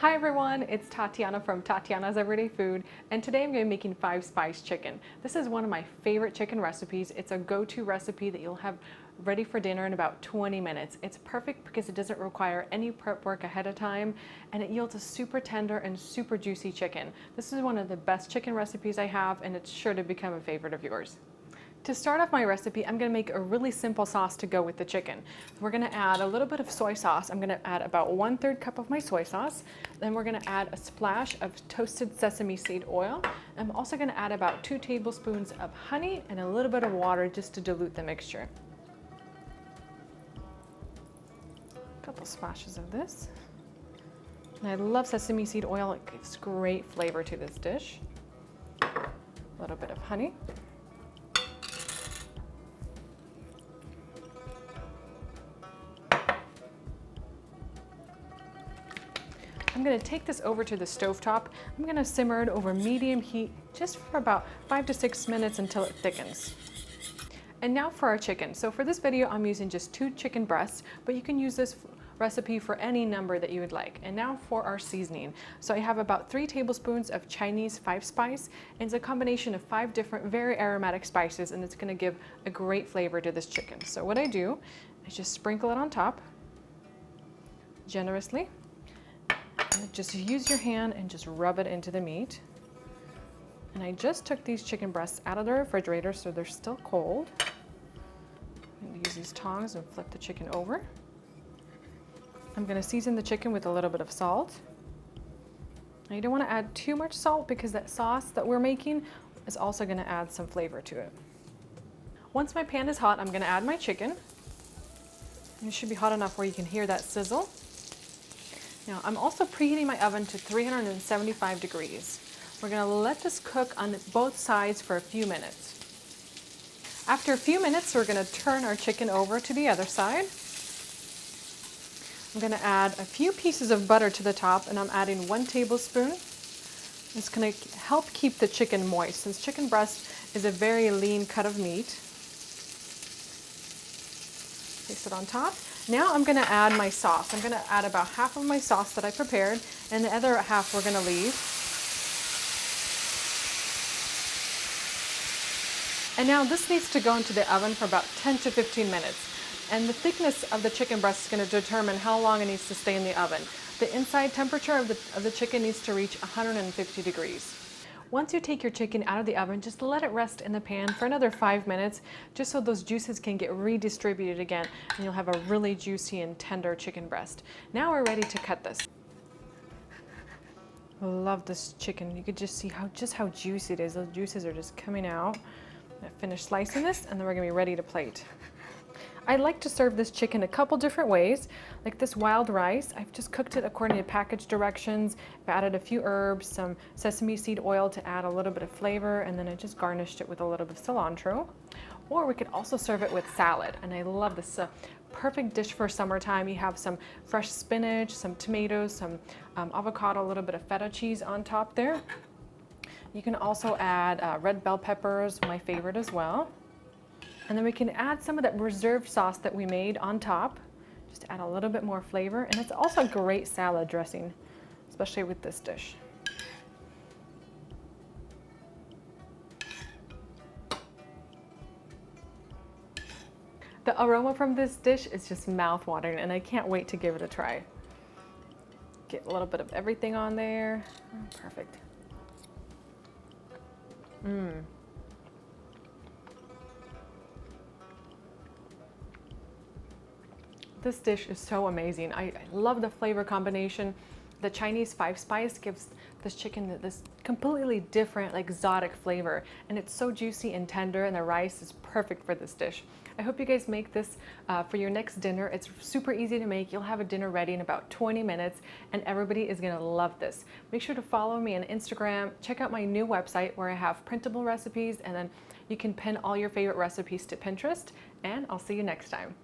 Hi everyone, it's Tatyana from Tatyana's Everyday Food, and today I'm going to be making 5-spice chicken. This is one of my favorite chicken recipes. It's a go-to recipe that you'll have ready for dinner in about 20 minutes. It's perfect because it doesn't require any prep work ahead of time, and it yields a super tender and super juicy chicken. This is one of the best chicken recipes I have, and it's sure to become a favorite of yours. To start off my recipe, I'm going to make a really simple sauce to go with the chicken. We're going to add a little bit of soy sauce. I'm going to add about 1/3 cup of my soy sauce. Then we're going to add a splash of toasted sesame seed oil. I'm also going to add about 2 tablespoons of honey and a little bit of water just to dilute the mixture. A couple splashes of this. And I love sesame seed oil. It gives great flavor to this dish. A little bit of honey. I'm going to take this over to the stovetop. I'm going to simmer it over medium heat just for about 5 to 6 minutes until it thickens. And now for our chicken. So for this video, I'm using just 2 chicken breasts, but you can use this recipe for any number that you would like. And now for our seasoning. So I have about 3 tablespoons of Chinese 5-spice, and it's a combination of 5 different very aromatic spices, and it's going to give a great flavor to this chicken. So what I do is just sprinkle it on top generously. Just use your hand and just rub it into the meat. And I just took these chicken breasts out of the refrigerator, so they're still cold. I'm going to use these tongs and flip the chicken over. I'm going to season the chicken with a little bit of salt. Now you don't want to add too much salt because that sauce that we're making is also going to add some flavor to it. Once my pan is hot, I'm going to add my chicken. It should be hot enough where you can hear that sizzle. Now, I'm also preheating my oven to 375 degrees. We're going to let this cook on both sides for a few minutes. After a few minutes, we're going to turn our chicken over to the other side. I'm going to add a few pieces of butter to the top, and I'm adding 1 tablespoon. It's going to help keep the chicken moist, since chicken breast is a very lean cut of meat. Place it on top. Now I'm going to add my sauce. I'm going to add about half of my sauce that I prepared, and the other half we're going to leave. And now this needs to go into the oven for about 10 to 15 minutes. And the thickness of the chicken breast is going to determine how long it needs to stay in the oven. The inside temperature of the chicken needs to reach 150 degrees. Once you take your chicken out of the oven, just let it rest in the pan for another 5 minutes, just so those juices can get redistributed again, and you'll have a really juicy and tender chicken breast. Now we're ready to cut this. I love this chicken. You could just see how juicy it is. Those juices are just coming out. I'm gonna finish slicing this, and then we're gonna be ready to plate. I like to serve this chicken a couple different ways. Like this wild rice, I've just cooked it according to package directions. I've added a few herbs, some sesame seed oil to add a little bit of flavor, and then I just garnished it with a little bit of cilantro. Or we could also serve it with salad, and I love this. Perfect dish for summertime. You have some fresh spinach, some tomatoes, some avocado, a little bit of feta cheese on top there. You can also add red bell peppers, my favorite as well. And then we can add some of that reserved sauce that we made on top, just to add a little bit more flavor. And it's also a great salad dressing, especially with this dish. The aroma from this dish is just mouth-watering, and I can't wait to give it a try. Get a little bit of everything on there. Perfect. This dish is so amazing. I love the flavor combination. The Chinese 5-spice gives this chicken this completely different, like, exotic flavor, and it's so juicy and tender, and the rice is perfect for this dish. I hope you guys make this for your next dinner. It's super easy to make. You'll have a dinner ready in about 20 minutes, and everybody is gonna love this. Make sure to follow me on Instagram. Check out my new website where I have printable recipes, and then you can pin all your favorite recipes to Pinterest, and I'll see you next time.